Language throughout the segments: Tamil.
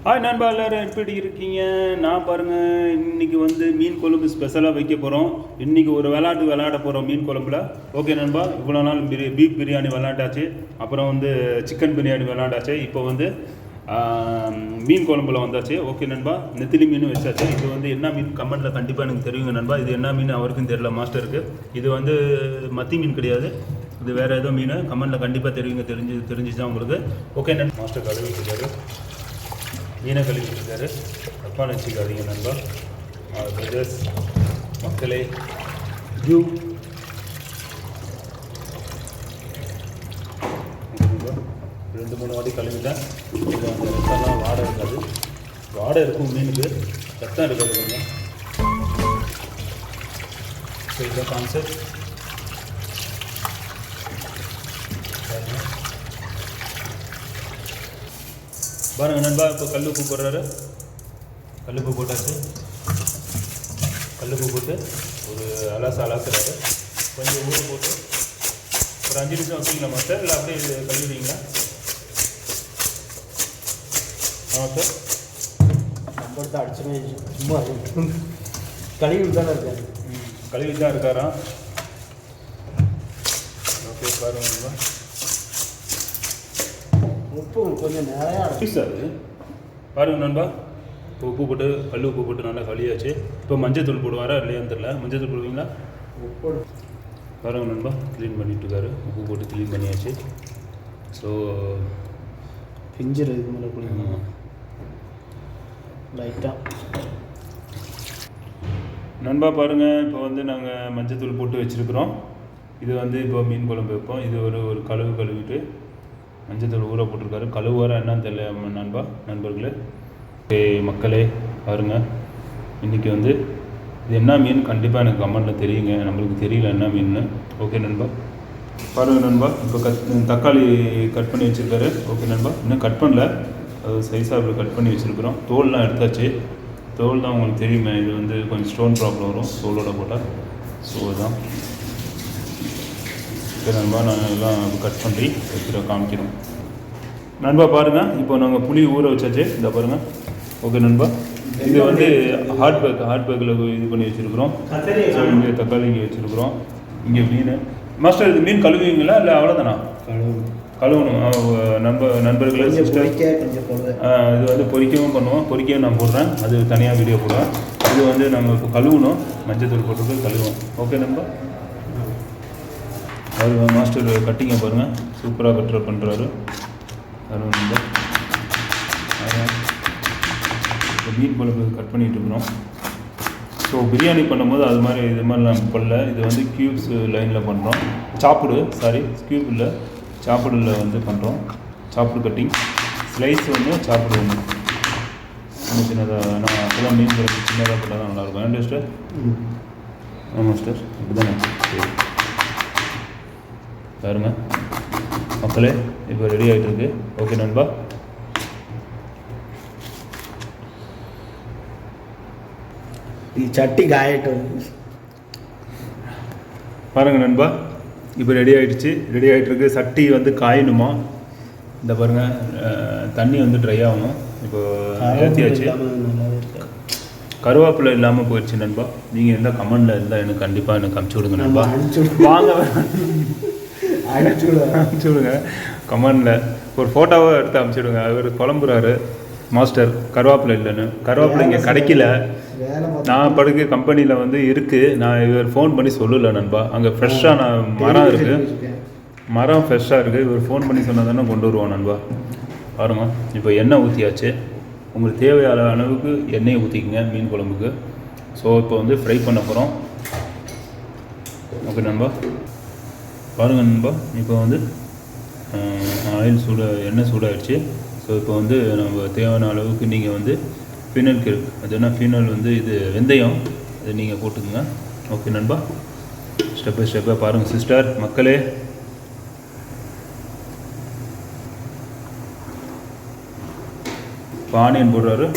ஹாய் நண்பா, எல்லோரும் எப்படி இருக்கீங்க? நான் பாருங்கள், இன்றைக்கி வந்து மீன் குழம்பு ஸ்பெஷலாக வைக்க போகிறோம். இன்றைக்கி ஒரு விளாட போகிறோம் மீன் குழம்புல. ஓகே நண்பா, இவ்வளோ நாள் பீஃப் பிரியாணி விளாண்டாச்சு, அப்புறம் வந்து சிக்கன் பிரியாணி விளாண்டாச்சு, இப்போ வந்து மீன் குழம்புல வந்தாச்சு. ஓகே நண்பா, நெத்திலி மீன் வச்சாச்சு. இது வந்து என்ன மீன் கமெண்ட்டில் கண்டிப்பாக எனக்கு தெரியுங்க நண்பா. இது என்ன மீன் அவருக்கும் தெரியல மாஸ்டருக்கு. இது வந்து மத்தி மீன் கிடையாது, இது வேறு ஏதோ மீன். கமெண்ட்டில் கண்டிப்பாக தெரிஞ்சிச்சு தான் உங்களுக்கு. ஓகே நண்பா, மாஸ்டர் கழுவிட்டு இருக்காரு, மீனை கழுவிட்டு இருக்காரு. தப்பாக நினச்சிக்காதீங்க நண்பா. பிரதர்ஸ், மக்களே, யூ 2-3 வாட்டி கழுவிட்டேன். இது அந்த ரத்தம்லாம் வாடை இருக்காது, வாடை இருக்கும் மீனுக்கு, ரத்தம் இருக்காது கொஞ்சம். ஸோ இதுதான் கான்செப்ட். பாருங்கள் நண்பா, இப்போ கல்லுப்பு போடுறாரு. கல்லுப்பு போட்டாச்சு. கல்லுப்பு போட்டு ஒரு அலாசுறாரு. கொஞ்சம் ஊற போட்டு ஒரு 5 நிமிஷம் வைப்பீங்களா மாஸ்டர், இல்லை அப்படியே கழுவிடுவீங்களா? சார் நம்பர் தான் அடிச்சுமே சும்மா கழுவி தானே இருக்காரு. கழுவி தான் இருக்காரா? ஓகே, பாருங்க நண்பா, உப்பு கொஞ்சம் நிறையா சார். பாருங்கள் நண்பா, இப்போ உப்பு போட்டு கல் உப்பு போட்டு நல்லா கழியாச்சு. இப்போ மஞ்சள் தூள் போடுவாரா இல்லையான்னு தெரியல. மஞ்சள் தூள் போடுவீங்களா? உப்பு பாருங்கள் நண்பா, க்ளீன் பண்ணிட்டு இருக்காரு. உப்பு போட்டு க்ளீன் பண்ணியாச்சு. ஸோ பிஞ்சிரு இது மேலே குளிக்கணும் லைட்டாக. நண்பா பாருங்கள், இப்போ வந்து நாங்கள் மஞ்சள் தூள் போட்டு வச்சுருக்குறோம். இது வந்து இப்போ மீன் குழம்பு வைப்போம். இது ஒரு கழுவிட்டு மஞ்சள் தூள் ஊற போட்டிருக்காரு. கழுவுவாரா என்னன்னு தெரியல நண்பர்களே. மக்களே பாருங்கள், இன்றைக்கி வந்து இது என்ன மீன் கண்டிப்பாக எனக்கு கமெண்ட்டில் தெரியுங்க. நம்மளுக்கு தெரியல என்ன மீன்னு. ஓகே நண்பா, பாருங்கள் நண்பா, இப்போ தக்காளி கட் பண்ணி வச்சுருக்காரு. ஓகே நண்பா, இன்னும் கட் பண்ணல, அது சைஸாக இப்படி கட் பண்ணி வச்சுருக்குறோம். தோல்லாம் எடுத்தாச்சு. தோல் தான் உங்களுக்கு தெரியுமே, இது வந்து கொஞ்சம் ஸ்டோன் ப்ராப்ளம் வரும் தோலோட போட்டால். ஸோ அதுதான். ஓகே நண்பா, நாங்கள் எல்லாம் கட் பண்ணி காமிக்கிறோம் நண்பா. பாருங்கள், இப்போ நாங்கள் புளி ஊற வச்சாச்சு. இந்த பாருங்கள். ஓகே நண்பா, இது வந்து ஹாட் பேக்கில் இது பண்ணி வச்சுருக்குறோம். ஸோ இங்கே தக்காளி இங்கே வச்சுருக்குறோம். இங்கே மீன். மாஸ்டர், இது மீன் கழுவுவீங்களா இல்லை அவ்வளோதானா? கழுவணும் நண்பர்களே, சிஸ்டர். இது வந்து பொரிக்கவும் பண்ணுவோம், பொரிக்கவும் நான் போடுறேன், அது தனியாக வீடியோ போடுவேன். இது வந்து நம்ம இப்போ கழுவணும், மஞ்சள் தூள் போட்டு கழுவோம். ஓகே நண்பா, அது மாஸ்டர் கட்டிங்க பாருங்கள், சூப்பராக கட்டுற பண்ணுறாரு. அது நண்பா, இப்போ மீன் குழம்பு கட் பண்ணிகிட்டு இருக்கிறோம். ஸோ பிரியாணி பண்ணும்போது அது மாதிரி இது மாதிரிலாம் பண்ணல. இது வந்து க்யூப்ஸ் லைனில் பண்ணுறோம். க்யூப் இல்லை, சாப்பிடில் வந்து பண்ணுறோம். சாப்பிடு கட்டிங், ஸ்லைஸ் வந்து சாப்பிடு ஒன்று சின்னதாக. நான் அப்போதான் மீன் குழம்பு சின்னதாக போட்டால் தான் நல்லாயிருக்கும். ஏன் டேஸ்டர்? ஆமாம் மாஸ்டர், இப்படி தானே. சரி பாருங்க மக்களே, இப்போ ரெடி ஆகிட்டு இருக்கு. ஓகே நண்பா, சட்டி காயட்டும். பாருங்கள் நண்பா, இப்போ ரெடி ஆகிடுச்சு. ரெடி ஆகிட்டு இருக்கு. சட்டி வந்து காயணுமா? இந்த பாருங்கள், தண்ணி வந்து ட்ரை ஆகணும். இப்போ ஏற்றியாச்சு. கருவேப்பிலை இல்லாமல் போயிடுச்சு நண்பா. நீங்கள் எந்த கமெண்டில் இருந்தால் எனக்கு கண்டிப்பாக எனக்கு அனுப்பிச்சி விடுங்க நண்பா. வாங்க அனுப்பிச்சி விடுங்க கமெண்டில். ஒரு ஃபோட்டோவை எடுத்து அனுப்பிச்சி விடுங்க. அவர் குழம்புறாரு மாஸ்டர், கருவேப்பிலை இல்லைன்னு. கருவேப்பிலை இங்கே கிடைக்கல. நான் படுக்க கம்பெனியில் வந்து இருக்குது. நான் இவர் ஃபோன் பண்ணி சொல்லலை நண்பா. அங்கே ஃப்ரெஷ்ஷான மரம் இருக்குது, மரம் ஃப்ரெஷ்ஷாக இருக்குது. இவர் ஃபோன் பண்ணி சொன்னால் தானே கொண்டு வருவோம் நண்பா. பாருங்க, இப்போ எண்ணெய் ஊற்றியாச்சு. உங்களுக்கு தேவையான அளவுக்கு எண்ணெயை ஊற்றிக்கிங்க மீன் குழம்புக்கு. ஸோ இப்போ வந்து ஃப்ரை பண்ண போகிறோம். ஓகே நண்பா, பாருங்கள் நண்பா, இப்போ வந்து எண்ணெய் சூடாகிடுச்சு. ஸோ இப்போ வந்து நம்ம தேவையான அளவுக்கு நீங்கள் வந்து ஃபீனல் அது என்ன ஃபீனல் வந்து இது வெந்தயம், அது நீங்கள் போட்டுக்கோங்க. ஓகே நண்பா, ஸ்டெப் பை ஸ்டெப்பாக பாருங்கள் சிஸ்டர். மக்களே, இப்போ ஆனியன் போடுறாரு.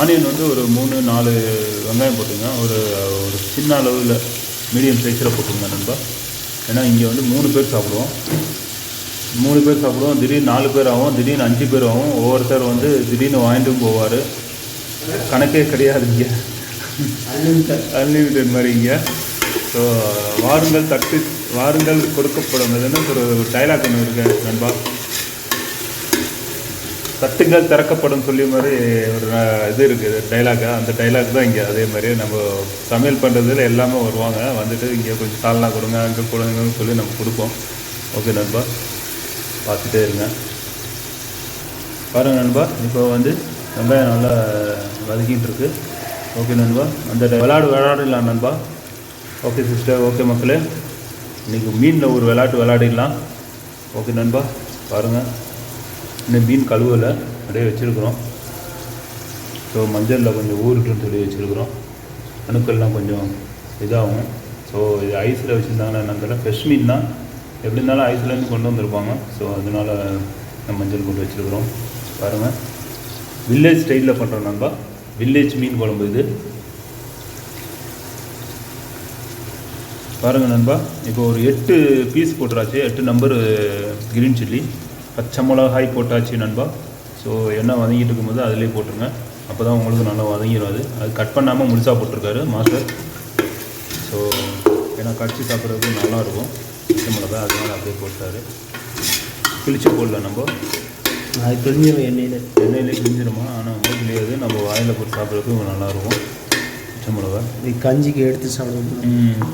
ஆனியன் வந்து ஒரு 3-4 வெங்காயம் போட்டுங்க. ஒரு சின்ன அளவில் மீடியம் சைஸில் போட்டுங்க நண்பா. ஏன்னா இங்கே வந்து 3 பேர் சாப்பிடுவோம். 3 பேர் சாப்பிடுவோம், திடீர்னு 4 பேர் ஆகும், திடீர்னு 5 பேர் ஆகும். ஒவ்வொருத்தர் வந்து திடீர்னு வாங்கிட்டும் போவார். கணக்கே கிடையாது இங்கே, அன்லிமிட்டட் மாதிரி இங்கே. ஸோ வாருங்கள் கொடுக்கப்படும். இதுன்னு ஒரு டைலாக் ஒன்று இருக்கு நண்பா, தட்டுங்கள் திறக்கப்படும் சொல்லி மாதிரி ஒரு இது இருக்குது டைலாக்கு. அந்த டைலாக் தான் இங்கே அதே மாதிரி நம்ம சமையல் பண்ணுறதுல எல்லாமே வருவாங்க, வந்துட்டு இங்கே கொஞ்சம் சால்னா கொடுங்க, அங்கே கொடுங்கன்னு சொல்லி நம்ம கொடுப்போம். ஓகே நண்பா, பார்த்துட்டே இருங்க. பாருங்கள் நண்பா, இப்போ வந்து வெங்காயம் நல்லா வதக்கிட்டு இருக்கு. ஓகே நண்பா, அந்த விளாடலாம் நண்பா. ஓகே சிஸ்டர், ஓகே மக்களே, இன்றைக்கி மீனில் ஒரு விளாடிடலாம். ஓகே நண்பா, பாருங்கள், இன்னும் மீன் கழுவலை, அப்படியே வச்சுருக்குறோம். ஸோ மஞ்சளில் கொஞ்சம் ஊருட்டுன்னு சொல்லி வச்சுருக்குறோம். அணுக்கள்லாம் கொஞ்சம் இதாகும். ஸோ இது ஐஸில் வச்சுருந்தாங்கன்னா என்னன்னு ஃப்ரெஷ் மீன் தான், எப்படி இருந்தாலும் ஐஸ்லேருந்து கொண்டு வந்திருப்பாங்க. ஸோ அதனால் நம்ம மஞ்சள் போட்டு வச்சுருக்குறோம். பாருங்கள், வில்லேஜ் ஸ்டைலில் பண்ணுறோம் நண்பா, வில்லேஜ் மீன் குழம்பு இது. பாருங்கள் நண்பா, இப்போ ஒரு 8 பீஸ் போட்டுறாச்சு, 8 நம்பர் க்ரீன் சில்லி, பச்சை மிளகாய் போட்டாச்சு நண்பா. ஸோ எண்ணெய் வதங்கிட்டு இருக்கும்போது அதிலே போட்டுருங்க, அப்போ தான் உங்களுக்கு நல்லா வதங்கிடும். அது கட் பண்ணாமல் முழுசாக போட்டிருக்காரு மாஸ்டர். ஸோ ஏன்னா கடிச்சு சாப்பிட்றதுக்கு நல்லாயிருக்கும் பச்சை மிளகாய், அதனால் அப்படியே போட்டார். கிழிச்சு போடல நம்ம, அது கிழிஞ்சிடும் எண்ணெயிலே கிழிஞ்சிருமா, ஆனால் ரொம்ப கிளியாது, நம்ம வாயில் போட்டு சாப்பிட்றதுக்கு நல்லாயிருக்கும் பச்சை மிளகாய். கஞ்சிக்கு எடுத்து சாப்பிடுவோம்.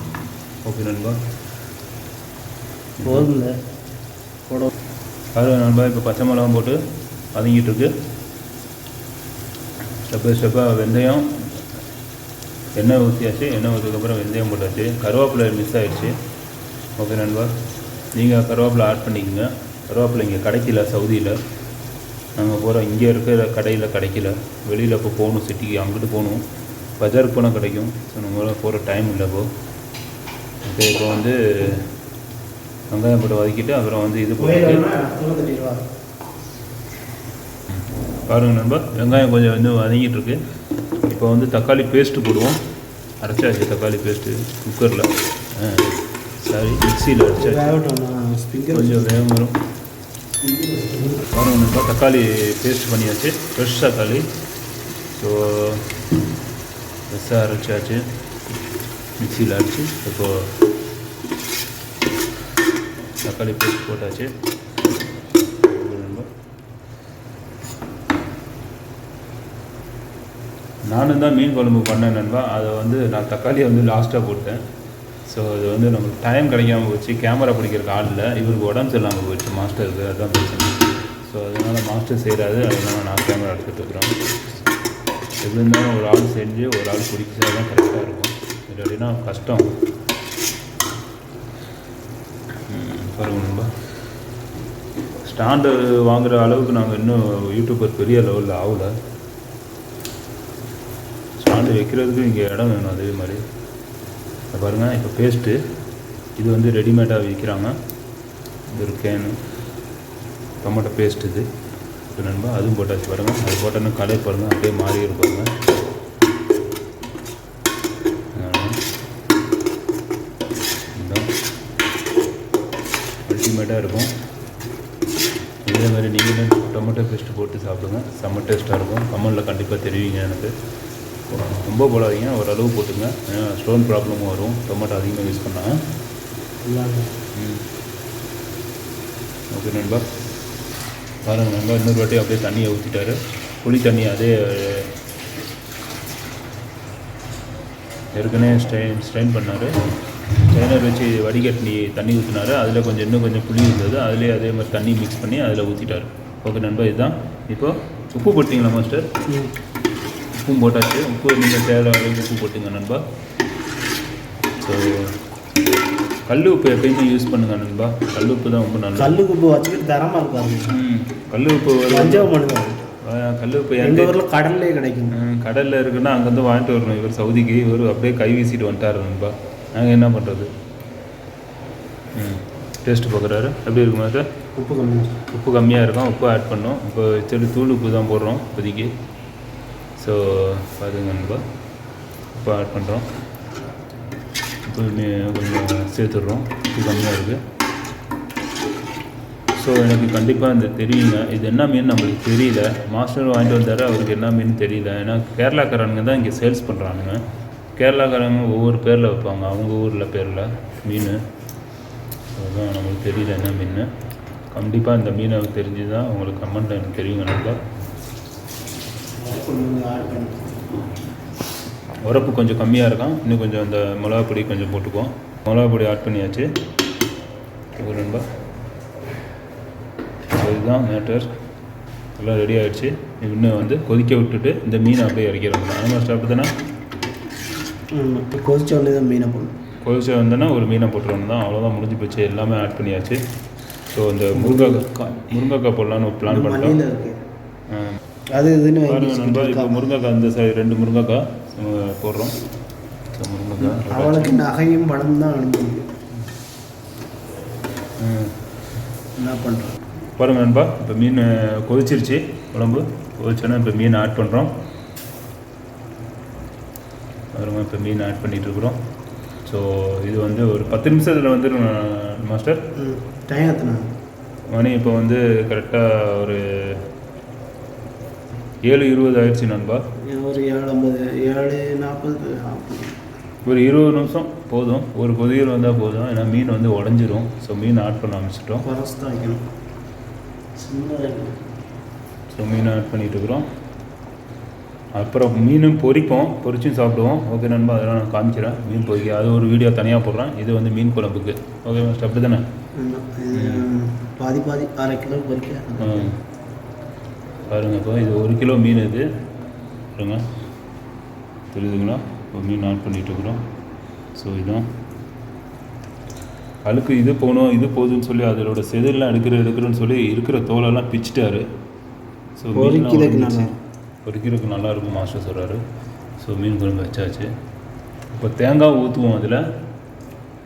ஓகே நண்பா, போதும்ல போட. அது நண்பா, இப்போ பச்சை மிளகாய் போட்டு வதங்கிட்டு இருக்கு. ஸ்டெப்பாக வெந்தயம், எண்ணெய் ஊற்றியாச்சு, எண்ணெய் ஊற்றதுக்கப்புறம் வெந்தயம் போட்டாச்சு. கருவேப்பிலை மிஸ் ஆகிடுச்சு. ஓகே நண்பா, நீங்கள் கருவேப்பிலை ஆட் பண்ணிக்கோங்க. கருவேப்பிலை இங்கே கிடைக்கல சவுதியில், நாங்கள் போகிறோம், இங்கே இருக்கிற கடையில் கிடைக்கல, வெளியில் இப்போ போகணும், சிட்டிக்கு அங்கிட்டு போகணும், பஜாருக்கு போனால் கிடைக்கும். ஸோ நம்ம போகிற டைம் இல்லை இப்போ. ஓகே, இப்போ வந்து வெங்காயம் போட்டு வதக்கிட்டு அப்புறம் வந்து இது போட்டு பாருங்கள் நண்பா, வெங்காயம் கொஞ்சம் வந்து வதங்கிட்டு இருக்கு. இப்போ வந்து தக்காளி பேஸ்ட்டு போடுவோம். அரைச்சாச்சு தக்காளி பேஸ்ட்டு குக்கரில், சாரி மிக்சியில் அரைச்சாச்சு, கொஞ்சம் வேகம் வரும். பாருங்கள் நண்பா, தக்காளி பேஸ்ட் பண்ணியாச்சு, ஃப்ரெஷ் தக்காளி. ஸோ ஃப்ரெஷ்ஷாக அரைச்சாச்சு, மிக்சியில் அரைச்சி இப்போது தக்காளி பேஸ்ட் போட்டாச்சு. நானும் தான் மீன் குழம்பு பண்ணேன் நண்பா, அதை வந்து நான் தக்காளியை வந்து லாஸ்ட்டாக போட்டேன். ஸோ அது வந்து நமக்கு டைம் கிடைக்காம போச்சு, கேமரா பிடிக்கிறதுக்கு ஆள் இல்லை, இவருக்கு உடம்பு சரியில்லாமல் போச்சு மாஸ்டருக்கு, அதுதான் பிரச்சனை. ஸோ அதனால் மாஸ்டர் செய்கிறாரு, அதனால நான் கேமரா எடுத்துகிட்டு இருக்கிறோம். எப்படி இருந்தாலும் ஒரு ஆள் செஞ்சு ஒரு ஆள் பிடிச்சா தான் கரெக்டாக இருக்கும், இல்லைன்னா கஷ்டம். பாருங்க நண்பா, ஸ்டாண்டு வாங்குகிற அளவுக்கு நாங்கள் இன்னும் யூடியூபர் பெரிய லெவலில் ஆகலை. ஸ்டாண்டு வைக்கிறதுக்கு இங்கே இடம் வேணும். அதே மாதிரி பாருங்கள், இப்போ பேஸ்ட்டு இது வந்து ரெடிமேடாக விற்கிறாங்க. இது ஒரு கேனு டொமேட்டோ பேஸ்ட் இது நண்பா, அதுவும் போட்டாச்சு. பாருங்கள், அது போட்டோன்னா கலர் பாருங்கள் அப்படியே மாறி இருப்பாங்க. அல்டிமேட்டாக இருக்கும். இதே மாதிரி நீங்களும் டொமேட்டோ பேஸ்ட்டு போட்டு சாப்பிடுங்க, செம்ம டேஸ்ட்டாக இருக்கும். கமெண்டில் கண்டிப்பாக தெரிவிங்க எனக்கு. ரொம்ப போடாதீங்க, ஓரளவு போட்டுங்க, ஏன்னா ஸ்டோன் ப்ராப்ளமும் வரும் டொமேட்டோ அதிகமாக யூஸ் பண்ணால். ஓகே நண்பா, பாருங்கள் நண்பா, இன்னொரு வாட்டி அப்படியே தண்ணியை ஊற்றிட்டாரு, புளி தண்ணி அதே ஏற்கனவே ஸ்ட்ரெயின் பண்ணார், ஸ்ட்ரெயினர் வச்சு வடிகட்டி தண்ணி ஊற்றினார். அதில் கொஞ்சம் இன்னும் கொஞ்சம் புளி இருந்தது, அதிலே அதே மாதிரி தண்ணி மிக்ஸ் பண்ணி அதில் ஊற்றிட்டார். ஓகே நண்பா, இதுதான். இப்போ உப்பு போட்டிங்களா மாஸ்டர்? உப்பும் போட்டாச்சு. உப்பு நீங்கள் தேவையான அளவுக்கு உப்பு போட்டுங்க நண்பா. ஸோ கல் உப்பு எப்பயுமே யூஸ் பண்ணுங்க நண்பா, கல் உப்பு தான் ரொம்ப நல்லது. கல் உப்பு வச்சுக்கிட்டு தரமாக இருக்காது. கல் உப்பு பஞ்சம் பண்ணுங்க. கல் உப்பு எங்கள் ஊரில் கடல்லே கிடைக்கும். கடலில் இருக்குன்னா அங்கேருந்து வாங்கிட்டு வரணும். இவர் சவுதிக்கு, இவர் அப்படியே கை வீசிட்டு வந்துட்டார் நண்பா. நாங்கள் என்ன பண்ணுறது? டேஸ்ட்டு பார்க்குறாரு, எப்படி இருக்குமா சார்? உப்பு கம்மியாக இருக்கும், உப்பு ஆட் பண்ணோம். இப்போ சரி தூள் உப்பு தான் போடுறோம் இப்போதைக்கு. ஸோ பாருங்க நண்பா, உப்பு ஆட் பண்ணுறோம். உப்பு கொஞ்சம் சேர்த்துடுறோம். உப்பு கம்மியாக இருக்குது. ஸோ எனக்கு கண்டிப்பாக இந்த தெரியுங்க, இது என்ன மீன் நம்மளுக்கு தெரியல. மாஸ்டர் வாங்கிட்டு வந்தார், அவருக்கு என்ன மீன் தெரியல. ஏன்னா கேரளாக்காரனுங்க தான் இங்கே சேல்ஸ் பண்ணுறானுங்க. கேரளாக்காரங்க ஒவ்வொரு பேரில் வைப்பாங்க, அவங்க ஊரில் பேரில் மீன். அதுதான் நம்மளுக்கு தெரியல என்ன மீன். கண்டிப்பாக இந்த மீனை தெரிஞ்சு தான் உங்களுக்கு கமெண்ட் எனக்கு தெரியுங்க. நல்லா உரப்பு கொஞ்சம் கம்மியாக இருக்கும், இன்னும் கொஞ்சம் அந்த மிளகா பொடி கொஞ்சம் போட்டுக்குவோம். மிளகா பொடி ஆட் பண்ணியாச்சு. ஒரு நண்பா, இதுதான் மேட்டர். எல்லாம் ரெடி ஆகிடுச்சு. இன்னும் வந்து கொதிக்க விட்டுட்டு இந்த மீனை அப்படியே இறக்கிறோம். நம்ம ஸ்டாப் தானே கொதிச்ச உடனே தான் மீனை போடணும். கொதிச்ச வந்தோன்னா ஒரு மீனை போட்டுருவோம் தான், அவ்வளோதான், முடிஞ்சு போச்சு. எல்லாமே ஆட் பண்ணியாச்சு. ஸோ இந்த முருங்கைக்காய் போடலான்னு ஒரு பிளான் பண்ணிட்டோம். அது இதுன்னு பாருங்கள் நண்பா, இப்போ முருங்கைக்காய் இந்த சைடு 2 முருங்கைக்காய் போடுறோம். ஸோ முருங்கைக்காய் அவளுக்கு நகையும் படம் தான் அனுபவிக்கும். என்ன பண்ணுறோம் பாருங்கள் நண்பா, இப்போ மீன் கொதிச்சிருச்சு. குழம்பு கொதிச்சோன்னா இப்போ மீன் ஆட் பண்ணுறோம். பாருங்கள், இப்போ மீன் ஆட் பண்ணிகிட்ருக்குறோம். ஸோ இது வந்து ஒரு 10 நிமிஷத்தில் வந்துடும் மாஸ்டர். டைம் எத்தனை மணி இப்போ வந்து கரெக்டாக ஒரு 7:20 ஆயிடுச்சு நண்பா. ஒரு 7:40 ஒரு 20 நிமிஷம் போதும், ஒரு கொதியல் வந்தால் போதும். ஏன்னா மீன் வந்து உடஞ்சிரும். ஸோ மீன் ஆட் பண்ண ஆரம்பிச்சிட்டோம். தான் வைக்கணும். ஸோ மீன் ஆட் பண்ணிகிட்ருக்குறோம். அப்புறம் மீனும் பொரிப்போம், பொரிச்சும் சாப்பிடுவோம். ஓகே நண்பா, அதெல்லாம் நான் காமிக்கிறேன். மீன் பொரிக்க அது ஒரு வீடியோ தனியாக போடுறேன். இது வந்து மீன் குழம்புக்கு. ஓகே மாஸ்டர், அப்படி தானே? பாதி 1/2 கிலோ பொரிக்க. பாருங்கள், இப்போ இது 1 கிலோ மீன். இது பாருங்க, தெரியுதுங்களா? இப்போ மீன் ஆட் பண்ணிகிட்ருக்குறோம். ஸோ இதுதான் அழுக்கு, இது போகணும் இது போகுதுன்னு சொல்லி அதோட செதிலாம் எடுக்கிறேன்னு சொல்லி இருக்கிற தோலெல்லாம் பிச்சுட்டாரு. ஸோ பொரிக்கிறதுக்கு நல்லாயிருக்கும் மாஸ்டர் சொல்கிறாரு. ஸோ மீன் குழம்பு வச்சாச்சு. இப்போ தேங்காய் ஊற்றுவோம். அதில்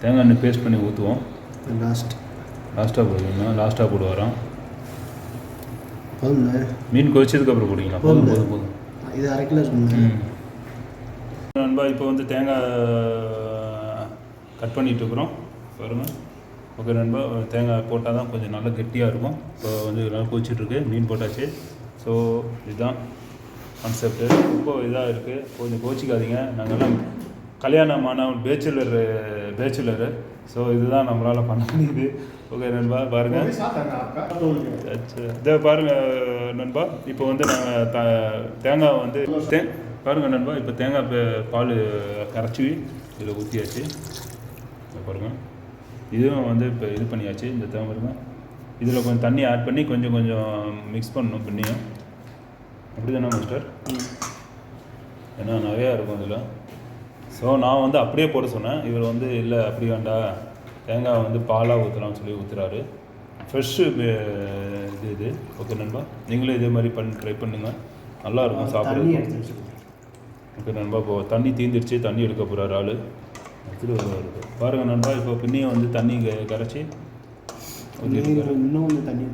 தேங்காய் எண்ணெய் பேஸ்ட் பண்ணி ஊற்றுவோம். லாஸ்ட்டாக போடுவீங்களா? லாஸ்ட்டாக போடுவாராம். மீன் கொதிச்சதுக்கப்புறம் போடுவீங்களா? போதும். இது 1/2 கிலோ இருக்குங்க நண்பா. இப்போ வந்து தேங்காய் கட் பண்ணிகிட்ருக்குறோம் பாருங்கள். ஓகே நண்பா, தேங்காய் போட்டால் தான் கொஞ்சம் நல்லா கெட்டியாக இருக்கும். இப்போ வந்து நல்லா கொதிச்சிட்ருக்கு, மீன் போட்டாச்சு. ஸோ இதுதான் கான்செப்ட்டு. ரொம்ப இதாக இருக்குது, கொஞ்சம் கோச்சிக்காதீங்க. நாங்கள்லாம் கல்யாணமான பேச்சுலரு. ஸோ இதுதான் நம்மளால் பண்ண முடியுது. ஓகே நண்பா, பாருங்கள். இதை பாருங்கள் நண்பா, இப்போ வந்து நாங்கள் தேங்காய் வந்து பாருங்கள் நண்பா, இப்போ தேங்காய் பால் கரைச்சி இதில் ஊற்றியாச்சு. பாருங்கள், இதுவும் வந்து இப்போ இது பண்ணியாச்சு. இந்த தேங்காய் பாருங்கள், இதில் கொஞ்சம் தண்ணி ஆட் பண்ணி கொஞ்சம் மிக்ஸ் பண்ணணும் பண்ணியும். அப்படி தானே மாஸ்டர்? ஏன்னா நிறையா இருக்கும் இதில். ஸோ நான் வந்து அப்படியே போட சொன்னேன். இவர் வந்து இல்லை அப்படி வேண்டாம், தேங்காய் வந்து பாலாக ஊற்றலாம்னு சொல்லி ஊற்றுறாரு. ஃப்ரெஷ்ஷு இது. ஓகே நண்பா, நீங்களும் இதே மாதிரி ட்ரை பண்ணுங்கள், நல்லாயிருக்கும் சாப்பிட்றது. ஓகே நண்பா, இப்போது தண்ணி தீந்துடுச்சு, தண்ணி எடுக்க போகிறாரு ஆள். எடுத்துகிட்டு வருது பாருங்கள் நண்பா. இப்போ பின்னியும் வந்து தண்ணி கரைச்சி இன்னும் தண்ணி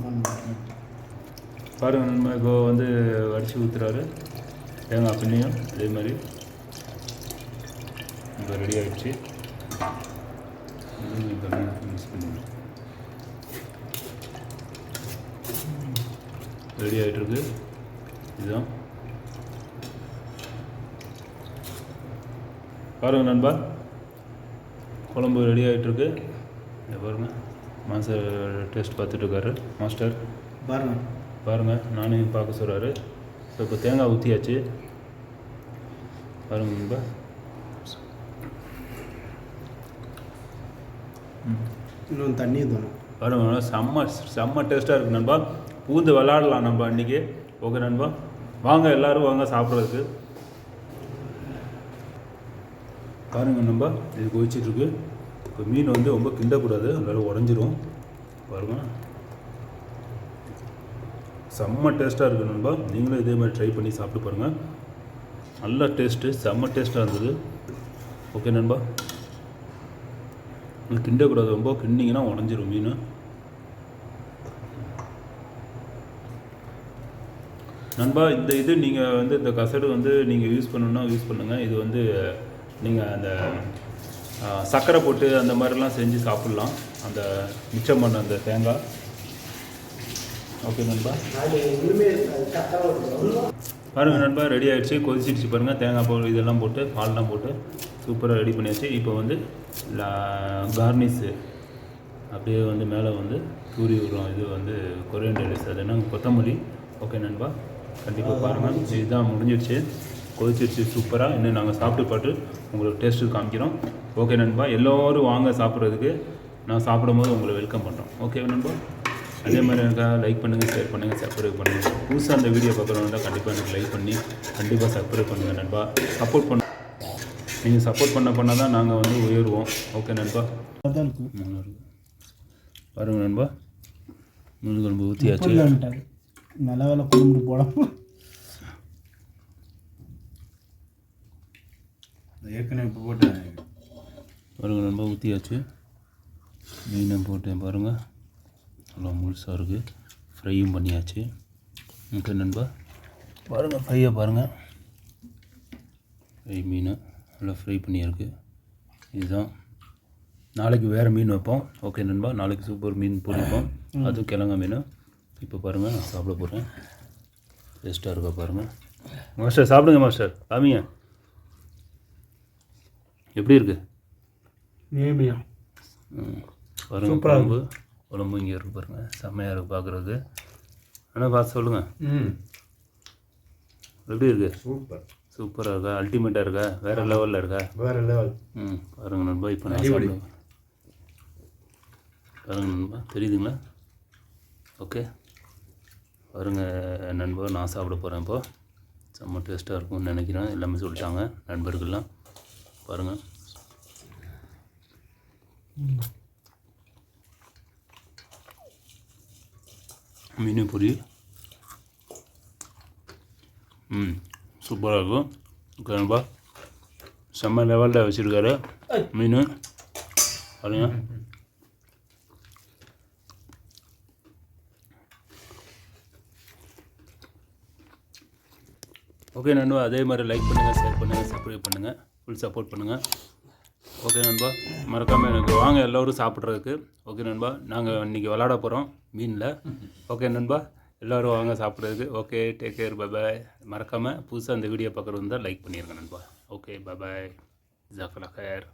பாருங்கள் நண்பா. இப்போ வந்து வடித்து ஊற்றுறாரு தேங்காய் பின்னியும். இதே மாதிரி இப்போ ரெடி ஆகிடுச்சு. மிக்ஸ் பண்ணி ரெடி ஆகிட்டுருக்கு. இதுதான் பாருங்கள் நண்பா, குழம்பு ரெடி ஆகிட்டுருக்கு. இதை பாருங்கள், மாஸ்டர் டேஸ்ட் பார்த்துட்ருக்காரு. மாஸ்டர் பாருங்கள், நானும் பார்க்க சொல்கிறாரு. ஸோ இப்போ தேங்காய் ஊற்றியாச்சு. பாருங்கள் நண்பா, இன்னும் தண்ணி தோணும். பாருங்க, செம்ம டேஸ்ட்டாக இருக்குது நண்பா. பூந்து விளாடலாம் நம்ம அன்றைக்கி. ஓகே நண்பா, வாங்க எல்லோரும் வாங்க சாப்பிட்றதுக்கு. பாருங்கள் நண்பா, இது கொதிச்சிட்ருக்கு. இப்போ மீன் வந்து ரொம்ப கிண்டக்கூடாது, அதனால் உடஞ்சிரும். பாருங்கள், செம்ம டேஸ்ட்டாக இருக்குது நண்பா. நீங்களும் இதே மாதிரி ட்ரை பண்ணி சாப்பிட்டு பாருங்கள். நல்ல டேஸ்ட்டு, செம்ம டேஸ்ட்டாக இருந்தது. ஓகே நண்பா, கிண்டக்கூடாது, ரொம்ப கிண்டிங்கன்னா உடஞ்சிரும் மீன். நண்பா, இந்த இது நீங்கள் வந்து இந்த கசடு வந்து நீங்கள் யூஸ் பண்ணணுன்னா யூஸ் பண்ணுங்கள். இது வந்து நீங்கள் அந்த சர்க்கரை போட்டு அந்த மாதிரிலாம் செஞ்சு சாப்பிட்லாம் அந்த மிச்சம் பண்ண அந்த தேங்காய். ஓகே நண்பா, பாருங்கள் நண்பா, ரெடி ஆகிடுச்சு, கொதிச்சிடுச்சு பாருங்கள். தேங்காய் பால் இதெல்லாம் போட்டு பால்லாம் போட்டு சூப்பராக ரெடி பண்ணியாச்சு. இப்போ வந்து கார்னிஷு அப்படியே வந்து மேலே வந்து தூரி விடுறோம். இது வந்து கொரியண்டர் லீவ்ஸ், அது என்ன கொத்தமல்லி. ஓகே நண்பா, கண்டிப்பாக பாருங்கள். இதுதான் முடிஞ்சிடுச்சு, கொதிச்சிடுச்சு சூப்பராக. இன்னும் நாங்கள் சாப்பிட்டு பார்த்து உங்களுக்கு டேஸ்ட்டு காமிக்கிறோம். ஓகே நண்பா, எல்லோரும் வாங்க சாப்பிட்றதுக்கு. நான் சாப்பிடும்போது உங்களை வெல்கம் பண்ணுறோம். ஓகே நண்பா, அதே மாதிரி எனக்கு லைக் பண்ணுங்கள், ஷேர் பண்ணுங்கள், சப்ஸ்கிரைப் பண்ணுங்கள். புதுசாக அந்த வீடியோ பார்க்குறவங்க கண்டிப்பாக எனக்கு லைக் பண்ணி கண்டிப்பாக சப்ஸ்கிரைப் பண்ணுங்கள் நண்பா. சப்போர்ட் பண்ண நீங்கள் சப்போர்ட் பண்ண தான் நாங்கள் வந்து உயர்வோம். ஓகே நண்பா, பாருங்கள் நண்பா, மீன் குழம்பு ஊற்றியாச்சு. நல்ல வேலை குழம்பு போட ஏற்கனவே இப்போ போட்டேன். பாருங்கள் நண்பா, ஊற்றியாச்சு. மீனை போட்டேன் பாருங்கள், நல்லா முழுசாக இருக்குது. ஃப்ரையும் பண்ணியாச்சு. ஓகே நண்பா, பாருங்கள் ஃப்ரையை பாருங்கள். ஃப்ரை மீன் நல்லா ஃப்ரை பண்ணியிருக்கு. இதுதான் நாளைக்கு வேறு மீன் வைப்போம். ஓகே நண்பா, நாளைக்கு சூப்பர் மீன் பொரிப்போம், அதுவும் கிழங்கா மீன். இப்போ பாருங்கள் நான் சாப்பிட போகிறேன். டேஸ்ட்டாக இருக்கா பாருங்கள். மாஸ்டர் சாப்பிடுங்க மாஸ்டர், காமிங்க எப்படி இருக்குது. பாருங்கள் குழம்பு குழம்பு இங்கே இருக்குது பாருங்கள், செம்மையாக இருக்குது பார்க்குறதுக்கு. ஆனால் பார்த்து சொல்லுங்கள் எப்படி இருக்குது. சூப்பராக இருக்கா, அல்டிமேட்டாக இருக்கா, வேறு லெவலில் இருக்கா. பாருங்கள் நண்பா, இப்போ நான் சாப்பிடுவேன். பாருங்கள் நண்பா, தெரியுதுங்களா. ஓகே பாருங்கள் நண்பா, நான் சாப்பிட போகிறேன். இப்போது செம்ம டேஸ்ட்டாக இருக்கும்னு நினைக்கிறேன். எல்லாமே சொல்லிட்டாங்க நண்பர்கள்லாம். பாருங்கள் மீன் பொரி சூப்பராக இருக்கும். ஓகே நண்பா, செம்ம லெவலில் வச்சுருக்காரு மீன் பாருங்க. ஓகே நண்பா, அதே மாதிரி லைக் பண்ணுங்கள், ஷேர் பண்ணுங்கள், சப்ஸ்கிரைப் பண்ணுங்கள், ஃபுல் சப்போர்ட் பண்ணுங்கள். ஓகே நண்பா, மறக்காமல் எனக்கு வாங்க எல்லோரும் சாப்பிட்றதுக்கு. ஓகே நண்பா, நாங்கள் இன்றைக்கி விளாட போகிறோம் மீனில். ஓகே நண்பா, எல்லோரும் வாங்க சாப்பிட்றதுக்கு. ஓகே, டேக் கேர், பாய். மறக்காமல் புதுசாக அந்த வீடியோ பார்க்குறது இருந்தால் லைக் பண்ணிடுங்க நண்பா. ஓகே, பாய், ஜாக்கலா கேர்.